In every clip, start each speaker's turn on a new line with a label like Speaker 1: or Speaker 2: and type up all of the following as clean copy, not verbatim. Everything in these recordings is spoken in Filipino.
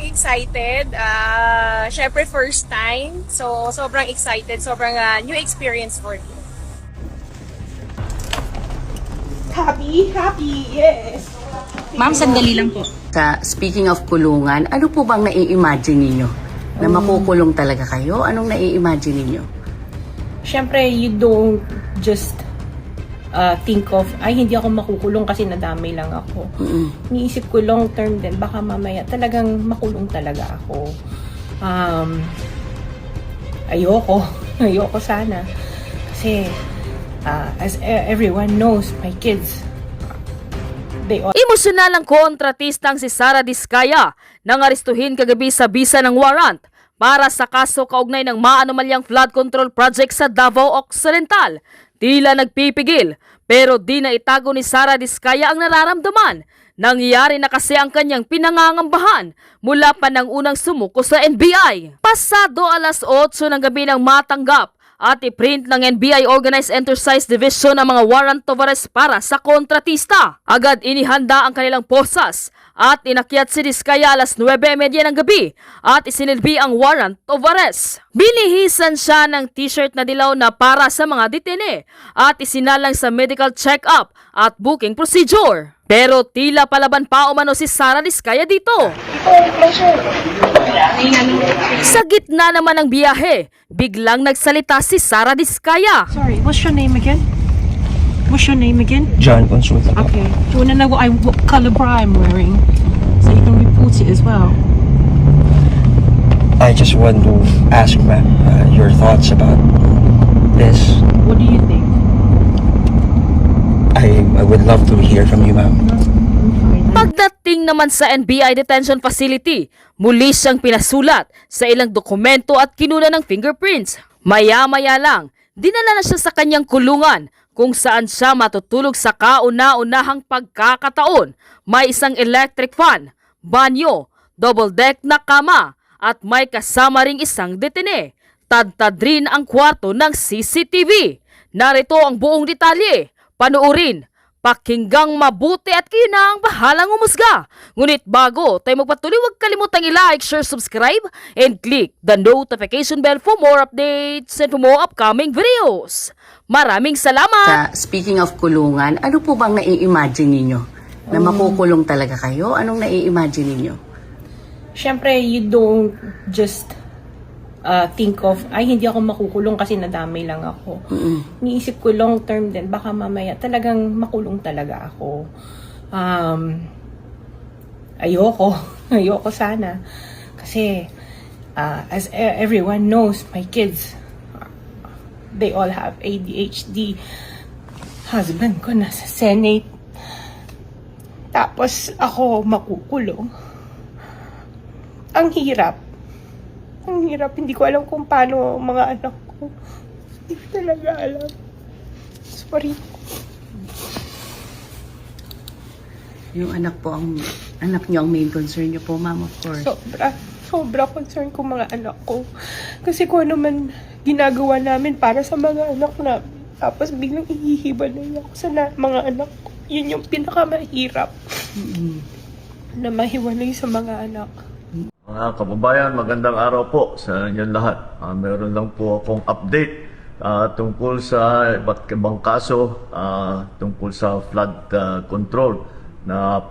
Speaker 1: excited. Syempre first time. So, sobrang excited. Sobrang new experience for me. Happy, yes.
Speaker 2: Ma'am, sandali lang po.
Speaker 3: Speaking of kulungan, ano po bang nai-imagine ninyo? Na makukulong talaga kayo? Anong nai-imagine ninyo?
Speaker 2: Siyempre, you don't just think of, ay, hindi ako makukulong kasi nadamay lang ako. Iniisip ko long term din, baka mamaya talagang makulong talaga ako. Ayoko sana. Kasi, as everyone knows, my kids,
Speaker 4: Emosyonal ang kontratistang si Sara Diskaya nang aristuhin kagabi sa bisa ng warrant para sa kaso kaugnay ng maanomalyang flood control project sa Davao Occidental. Tila nagpipigil pero di na itago ni Sara Diskaya ang nararamdaman. Nangyari na kasi ang kanyang pinangangambahan mula pa ng unang sumuko sa NBI. Pasado alas 8 ng gabi nang matanggap at i-print ng NBI Organized Enterprise Division ang mga warrant of arrest para sa kontratista. Agad inihanda ang kanilang posas at inakyat si Diskaya alas 9:30 ng gabi at isinilbi ang warrant of arrest. Binihisan siya ng t-shirt na dilaw na para sa mga detene at isinalang sa medical check-up at booking procedure. Pero tila palaban pa umano si Sara Diskaya dito. Sa gitna naman ng biyahe, biglang nagsalita si Sara Diskaya.
Speaker 2: sorry, what's your name again?
Speaker 5: John Consulta.
Speaker 2: Okay. Do you wanna know what color bra I'm wearing? So you can report it as well.
Speaker 5: I just want to ask, ma'am, your thoughts about this.
Speaker 2: What do you think?
Speaker 5: I would love to hear from you, ma'am.
Speaker 4: Pagdating naman sa NBI detention facility, muli siyang pinasulat sa ilang dokumento at kinuna ng fingerprints. Maya-maya lang, dinala na siya sa kanyang kulungan kung saan siya matutulog sa kauna-unahang pagkakataon. May isang electric fan, banyo, double deck na kama at may kasama ring isang detene. Tad-tad rin ang kwarto ng CCTV. Narito ang buong detalye. Panuorin, pakinggang mabuti at kayo na ang bahalang umusga. Ngunit bago tayo magpatuloy, huwag kalimutang i-like, share, subscribe, and click the notification bell for more updates and for more upcoming videos. Maraming salamat!
Speaker 3: Speaking of kulungan, ano po bang nai-imagine ninyo? Na makukulong talaga kayo? Anong nai-imagine ninyo?
Speaker 2: Siyempre, you don't just think of, ay, hindi ako makukulong kasi nadamay lang ako. Iniisip ko long term din, baka mamaya talagang makulong talaga ako. Ayoko sana. Kasi, as everyone knows, my kids, they all have ADHD. Husband ko nasa Senate. Tapos ako makukulong. Ang hirap. Hindi ko alam kung paano mga anak ko. Hindi ko talaga alam. Sorry.
Speaker 3: Yung anak niyo ang main concern niyo po, ma'am, of course.
Speaker 2: Sobra concern ko mga anak ko. Kasi kung ano man ginagawa namin para sa mga anak na, tapos biglang ihihibalay ako sa mga anak ko. Yun yung pinakamahirap. Na mahiwalay sa mga anak.
Speaker 6: Mga kababayan, magandang araw po sa inyong lahat. Meron lang po akong update tungkol sa iba't ibang kaso tungkol sa flood control na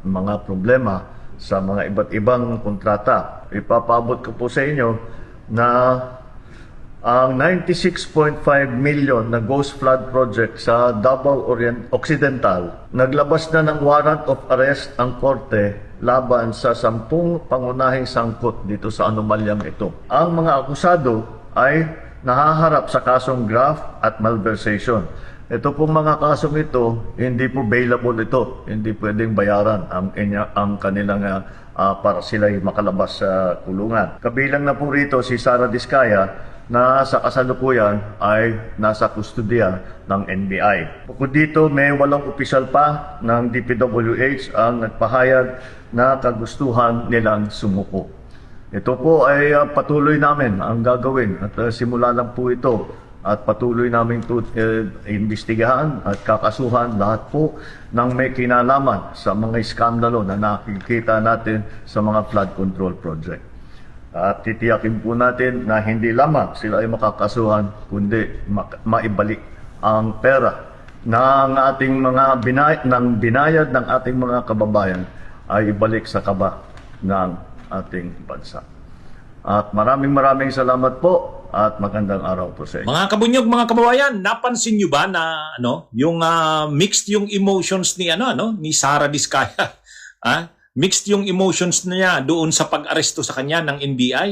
Speaker 6: mga problema sa mga iba't ibang kontrata. Ipapaabot ko po sa inyo na ang 96.5 million na Ghost Flood Project sa Davao Occidental, naglabas na ng warrant of arrest ang korte laban sa 10 pangunahing sangkot dito sa anomalyang ito. Ang mga akusado ay nahaharap sa kasong graft at malversation. Ito pong mga kasong ito, hindi po bailable ito. Hindi pwedeng bayaran ang kanilang para sila'y makalabas sa kulungan. Kabilang na po rito si Sara Diskaya na sa kasalukuyan ay nasa kustodiya ng NBI. Bukod dito, may 8 opisyal pa ng DPWH ang nagpahayag na kagustuhan nilang sumuko. Ito po ay patuloy namin ang gagawin at simula lang po ito at patuloy naming imbestigahan at kakasuhan lahat po ng may kinalaman sa mga iskandalo na nakikita natin sa mga flood control project. At titiyakin po natin na hindi lamang sila ay makakasuhan, kundi maibalik ang pera ng ating mga binayad ng ating mga kababayan ay ibalik sa kaba ng ating bansa. At maraming salamat po at magandang araw po sa inyo.
Speaker 7: Mga kabunyog, mga kababayan, napansin nyo ba na yung mixed yung emotions ni ni Sara Diskaya? Mixed yung emotions niya doon sa pag-aresto sa kanya ng NBI.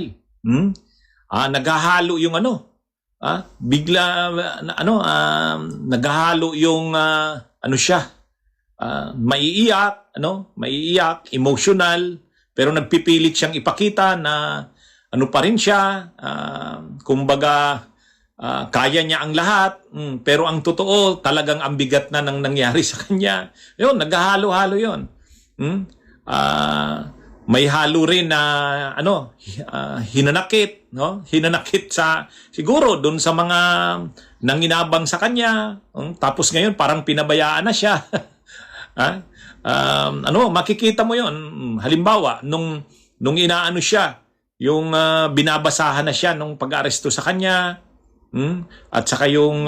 Speaker 7: Naghahalo yung naghahalo yung siya. Maiiyak, emotional, pero nagpipilit siyang ipakita na pa rin siya, kumbaga, kaya niya ang lahat, pero ang totoo, talagang ang bigat na nang nangyari sa kanya. Yun, naghahalo-halo yun. May halo rin na, hinanakit, hinanakit sa, siguro, dun sa mga nanginabang sa kanya, tapos ngayon, parang pinabayaan na siya. Makikita mo yun, halimbawa, nung inaano siya, yung binabasahan na siya nung pag-aresto sa kanya, at saka yung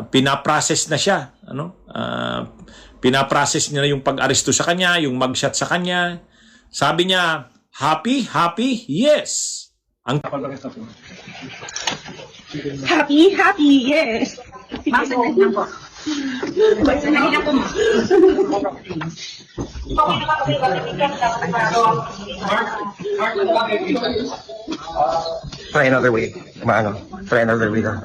Speaker 7: pinaprocess na siya, pinaprocess niya yung pag-aresto sa kanya, yung mugshot sa kanya. Sabi niya, happy, yes.
Speaker 2: Happy, yes.
Speaker 5: Try another way. Try another way lang.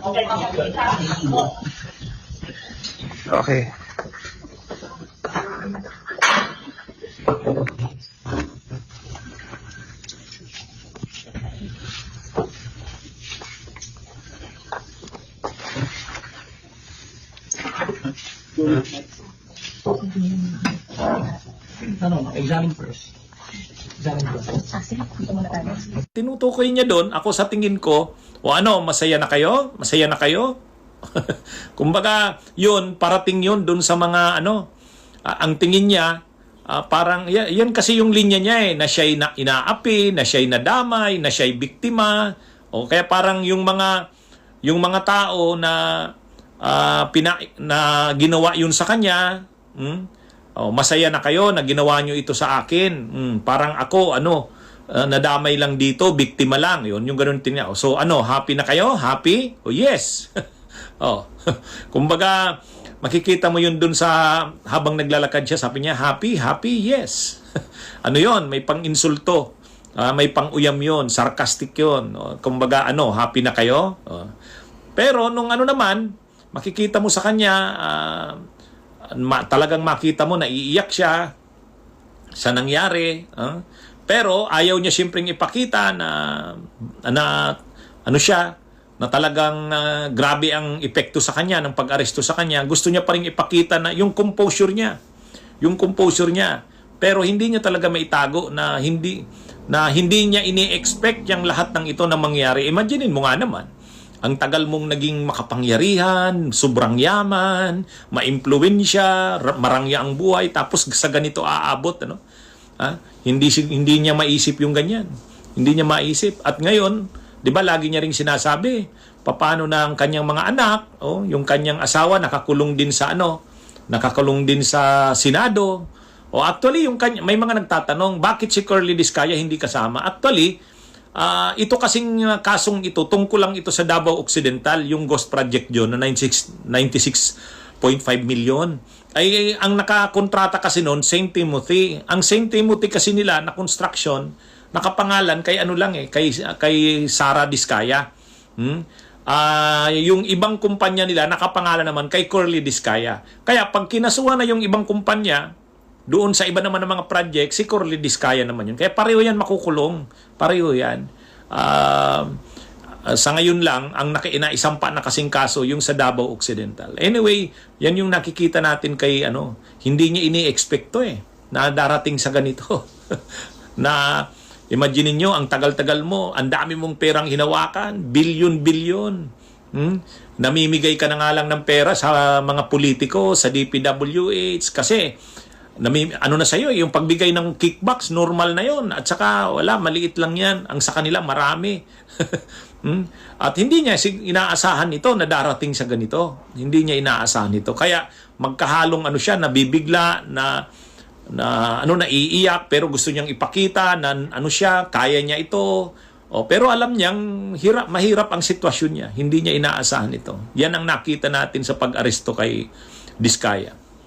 Speaker 5: Okay.
Speaker 8: Examine first.
Speaker 7: Tinutukoy niya doon, ako sa tingin ko, masaya na kayo? Masaya na kayo? Kumbaga, yun, parating yun doon sa mga, ang tingin niya, parang, yan kasi yung linya niya na siya'y inaapi, na siya'y nadamay, na siya'y biktima, o kaya parang yung mga tao na, na ginawa yun sa kanya, masaya na kayo na ginawa nyo ito sa akin. Parang ako, nadamay lang dito, biktima lang. Yun, yung ganun tingnan. So, happy na kayo? Happy? Oh, yes. Kumbaga, makikita mo yun dun sa, habang naglalakad siya, sabi niya, happy, yes. Yun, may pang-insulto. May pang-uyam yun, sarcastic yun. Kumbaga, happy na kayo? Pero, nung naman, makikita mo sa kanya, talagang makita mo na iiyak siya sa nangyari, pero ayaw niya siyempreng ipakita na siya, na talagang grabe ang epekto sa kanya ng pag-aresto sa kanya. Gusto niya pa rin ipakita na yung composure niya, pero hindi niya talaga maitago na hindi niya ini-expect yung lahat ng ito na mangyari. Imaginin mo nga naman, ang tagal mong naging makapangyarihan, sobrang yaman, maimpluwensya, marangya ang buhay, tapos sa ganito aabot, Hindi niya maisip yung ganyan. Hindi niya maisip. At ngayon, 'di ba, lagi niya ring sinasabi, paano na ang kanyang mga anak, yung kanyang asawa nakakulong din sa Senado. Actually, may mga nagtatanong, bakit si Curly Diskaya hindi kasama? Actually, ito kasing kasong ito, tungkol lang ito sa Davao Occidental, yung Ghost Project yun, na 96.5 million. Ay, ang nakakontrata kasi noon, St. Timothy. Ang St. Timothy kasi nila na construction, nakapangalan kay kay Sara Diskaya. Yung ibang kumpanya nila, nakapangalan naman kay Curly Diskaya. Kaya pag kinasuhan na yung ibang kumpanya, doon sa iba naman ng mga project, si Curly Diskaya naman yun. Kaya pareho yan makukulong. Pareho yan. Sa ngayon lang, ang isampa na kasing kaso yung sa Davao Occidental. Anyway, yan yung nakikita natin kay hindi niya ini-expect to na darating sa ganito. Na Imagine niyo ang tagal-tagal mo, ang dami mong perang hinawakan, bilyon-bilyon. Namimigay ka na nga lang ng pera sa mga politiko, sa DPWH, kasi ano na sa'yo, yung pagbigay ng kickbacks, normal na yon. At saka, wala, maliit lang yan. Ang sa kanila, marami. At hindi niya inaasahan ito na darating sa ganito. Hindi niya inaasahan ito. Kaya, magkahalong siya, nabibigla, naiiyak, pero gusto niyang ipakita na siya, kaya niya ito. Pero alam niyang mahirap ang sitwasyon niya. Hindi niya inaasahan ito. Yan ang nakita natin sa pag-aresto kay Diskaya.